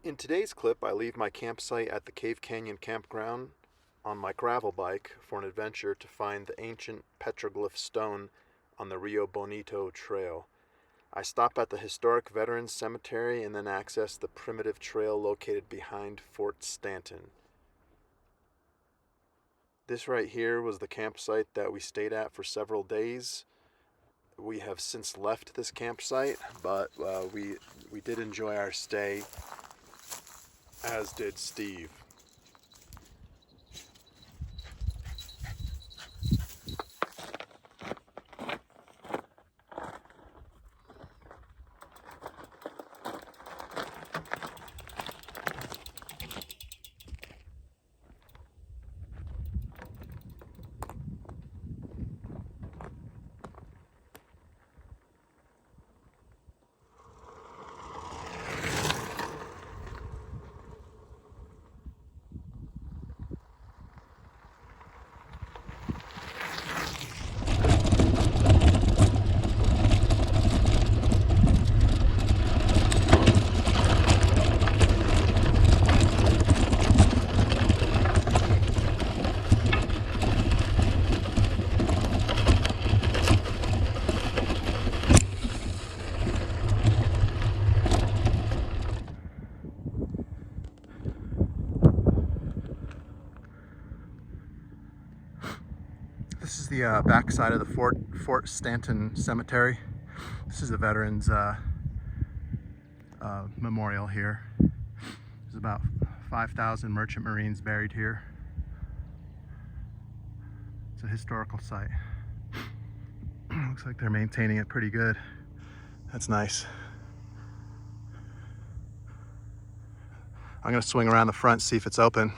In today's clip, I leave my campsite at the Cave Canyon campground on my gravel bike for an adventure to find the ancient Petroglyph stone on the Rio Bonito Trail. I stop at the historic Veterans Cemetery and then access the primitive trail located behind Fort Stanton. This right here was the campsite that we stayed at for several days. We have since left this campsite, but we did enjoy our stay, as did Steve. This is the back side of the Fort Stanton Cemetery. This is the Veterans memorial here. There's about 5,000 merchant marines buried here. It's a historical site. Looks like they're maintaining it pretty good. That's nice. I'm gonna swing around the front, see if it's open.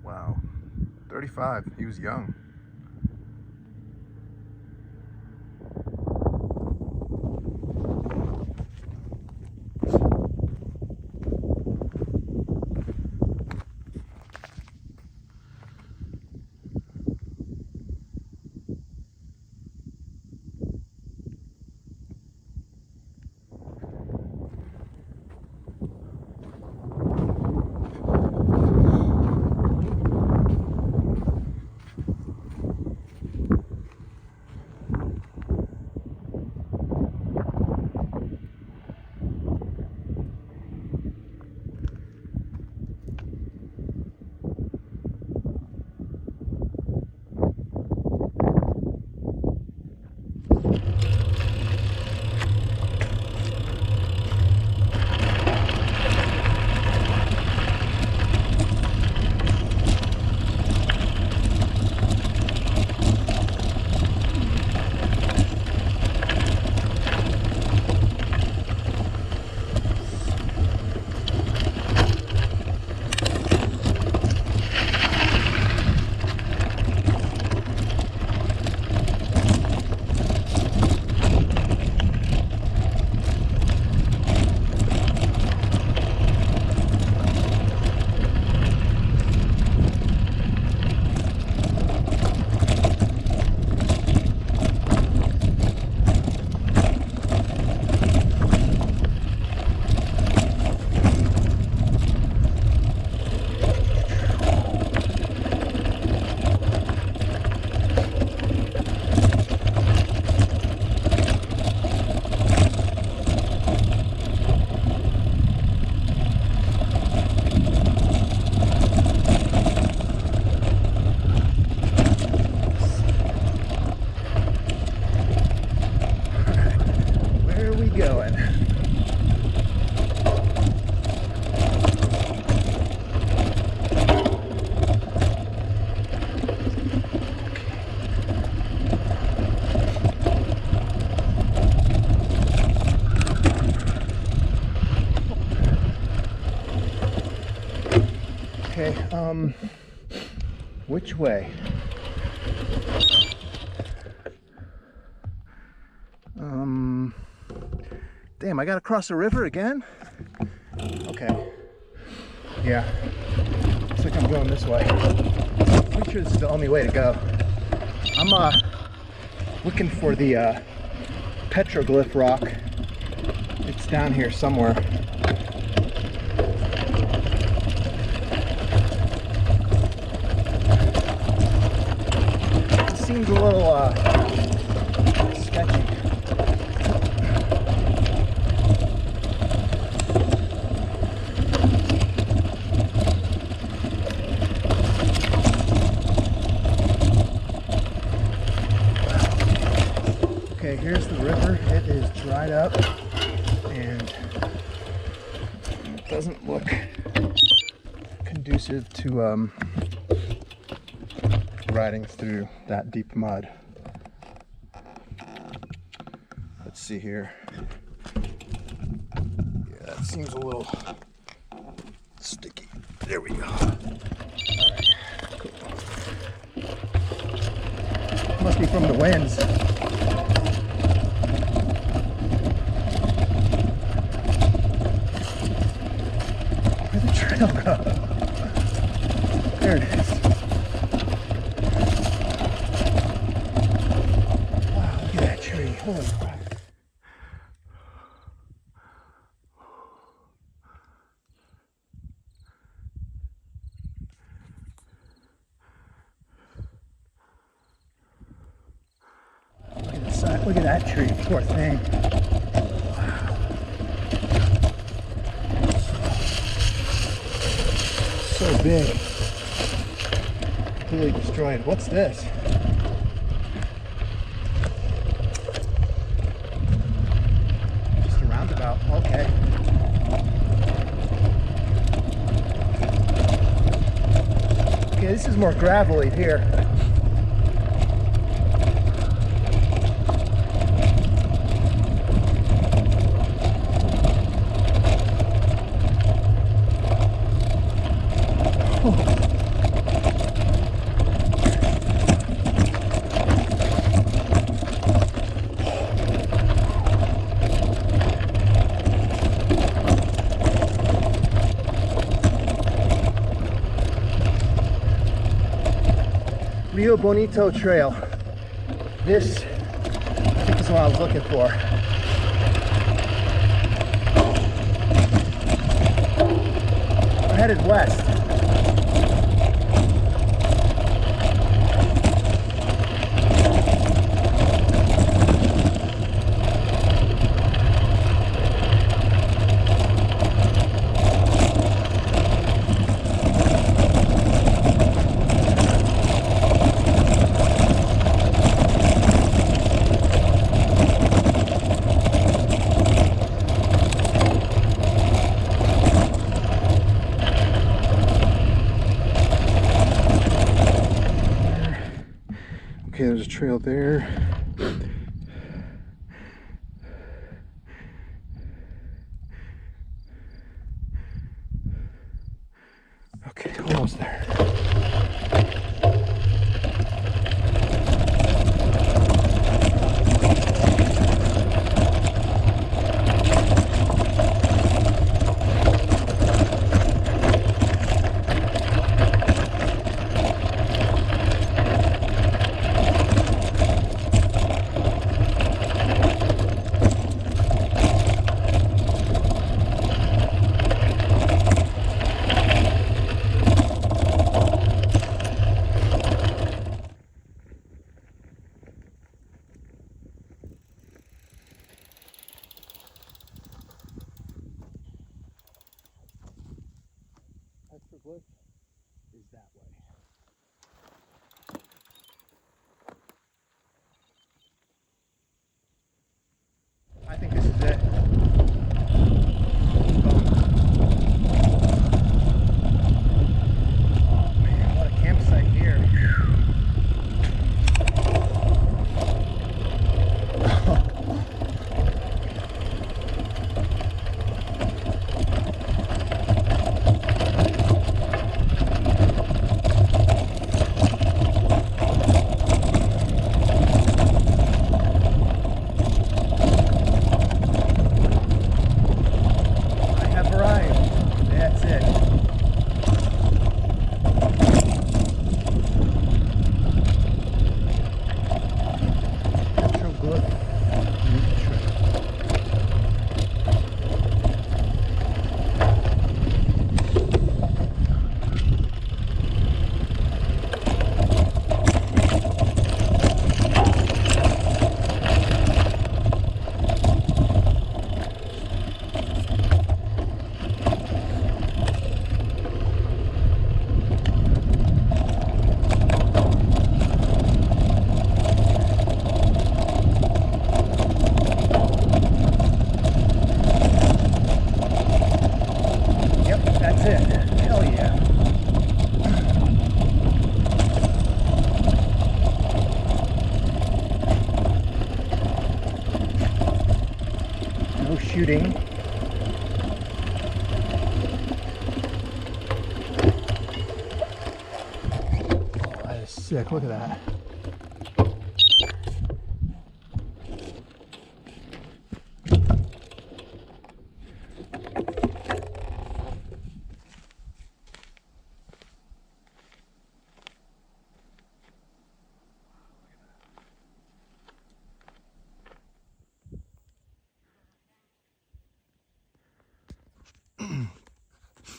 Wow, 35, he was young. Okay, which way? Damn, I gotta cross the river again? Okay. Yeah. Looks like I'm going this way. Pretty sure this is the only way to go. I'm looking for the Petroglyph rock. It's down here somewhere. It seems a little sketchy. Okay, here's the river. It is dried up and it doesn't look conducive to riding through that deep mud. Let's see here. Yeah, that seems a little sticky. There we go. Alright, cool. Must be from the winds. Where'd the trail go? There it is. Wow, look at that tree. Holy crap. Look at that tree, poor thing. Wow. So big. Completely destroyed. What's this? Just a roundabout. Okay. Okay, this is more gravelly here. Rio Bonito Trail. This, I think, is what I was looking for. We're headed west. Okay, there's a trail there. Okay, almost there. Petroglyph is that way. I think this is it. Oh man, what a campsite here. sick. Look at that.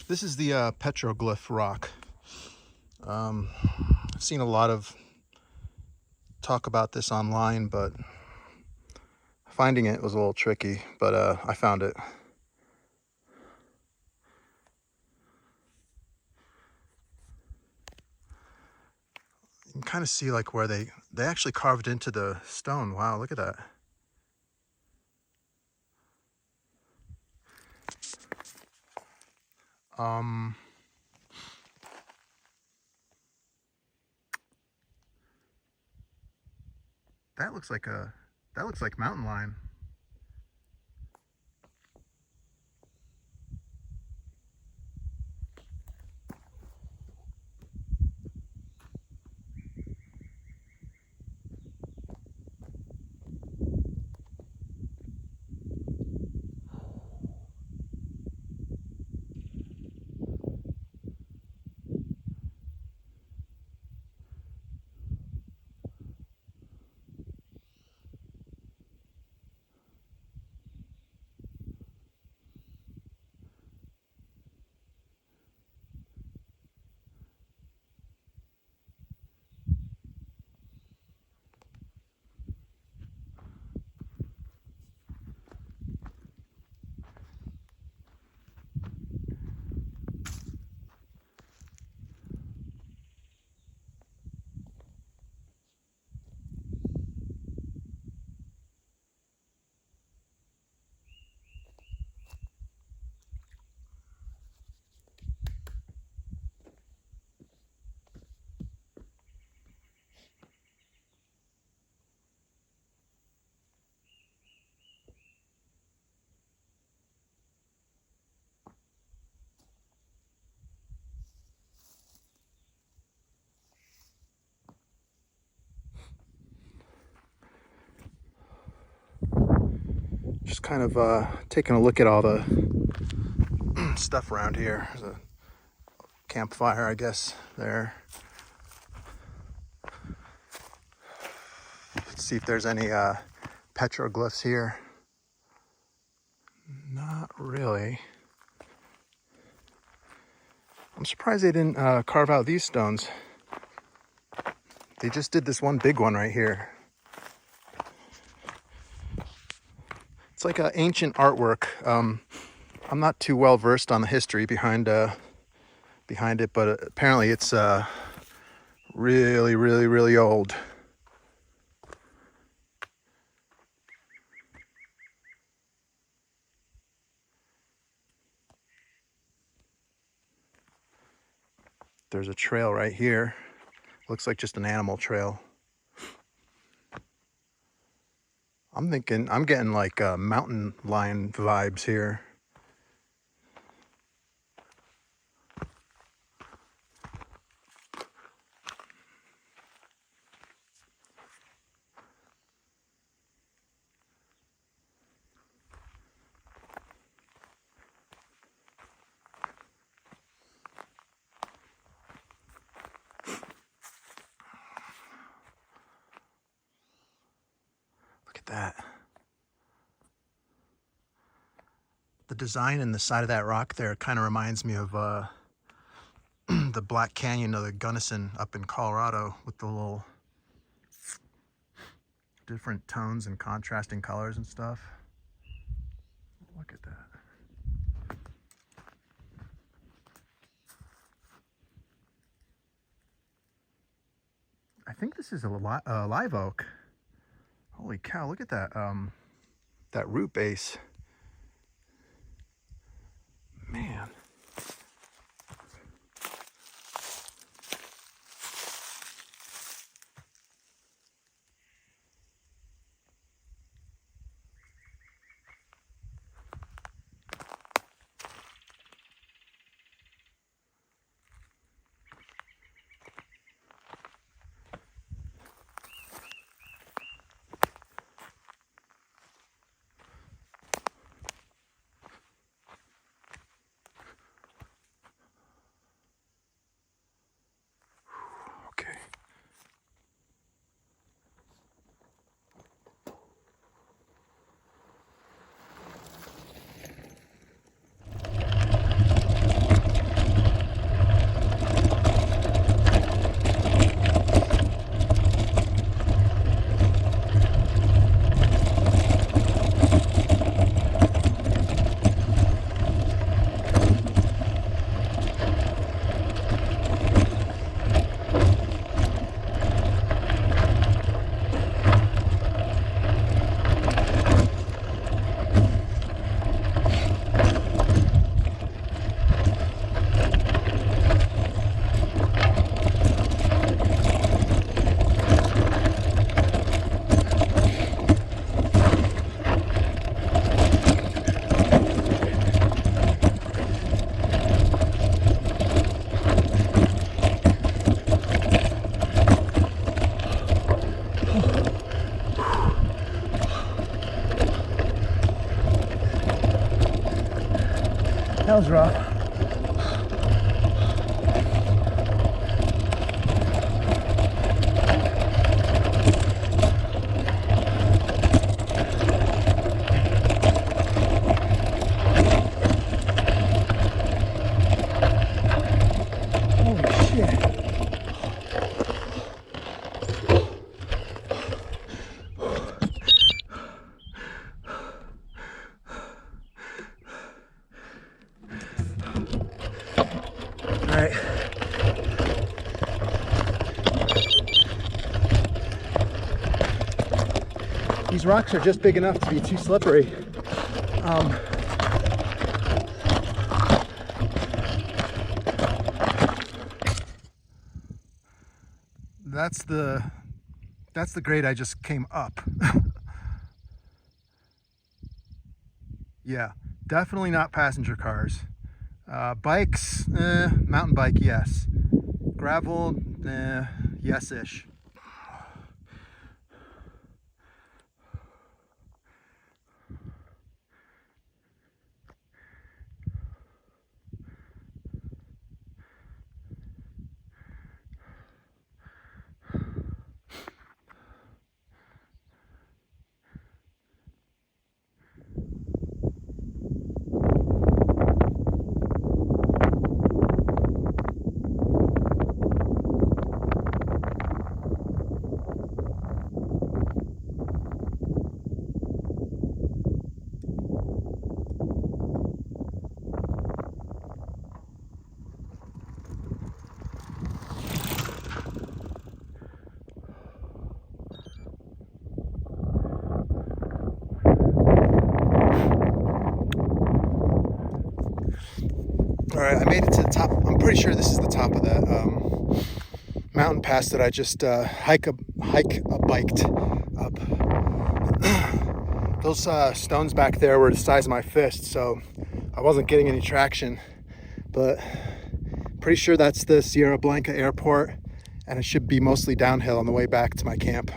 This is the Petroglyph rock. I've seen a lot of talk about this online, but finding it was a little tricky, but I found it. You can kind of see like where they actually carved into the stone. Wow, look at that. That looks like mountain lion. Just kind of taking a look at all the stuff around here. There's a campfire, I guess, there. Let's see if there's any petroglyphs here. Not really. I'm surprised they didn't carve out these stones. They just did this one big one right here. It's like an ancient artwork. I'm not too well versed on the history behind it, but apparently it's really, really, really old. There's a trail right here. Looks like just an animal trail. I'm getting like mountain lion vibes here. Look at that. The design in the side of that rock there kind of reminds me of the Black Canyon of the Gunnison up in Colorado with the little different tones and contrasting colors and stuff. Look at that. I think this is a live oak. Holy cow, look at that, that root base. Man. That was rough. Holy shit. All right. These rocks are just big enough to be too slippery. That's the grade I just came up. Yeah, definitely not passenger cars. Bikes, mountain bike, yes. Gravel, yes-ish. All right, I made it to the top. I'm pretty sure this is the top of that mountain pass that I just biked up. Those stones back there were the size of my fist, so I wasn't getting any traction. But pretty sure that's the Sierra Blanca airport, and it should be mostly downhill on the way back to my camp.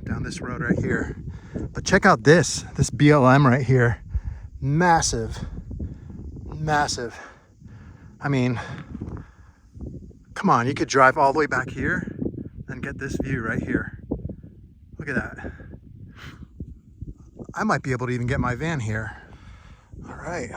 Down this road right here. But check out this BLM right here. Massive. I mean, come on, you could drive all the way back here and get this view right here. Look at that. I might be able to even get my van here. All right.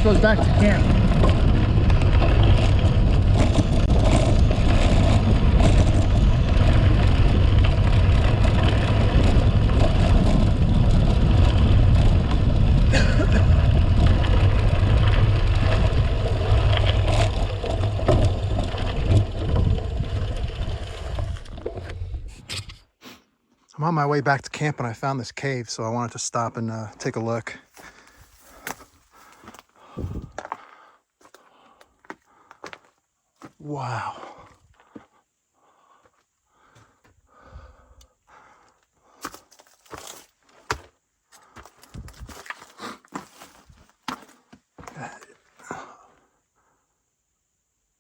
goes back to camp. I'm on my way back to camp and I found this cave, so I wanted to stop and take a look. Wow.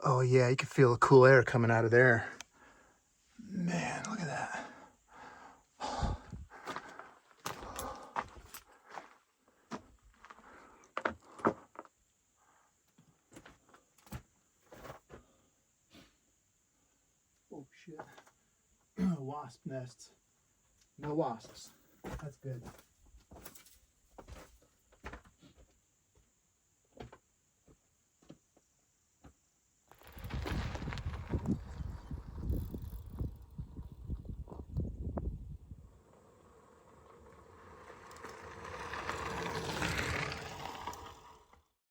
Oh yeah, you can feel the cool air coming out of there. Man, look at that. Oh shit. Wasp nests. No wasps. That's good.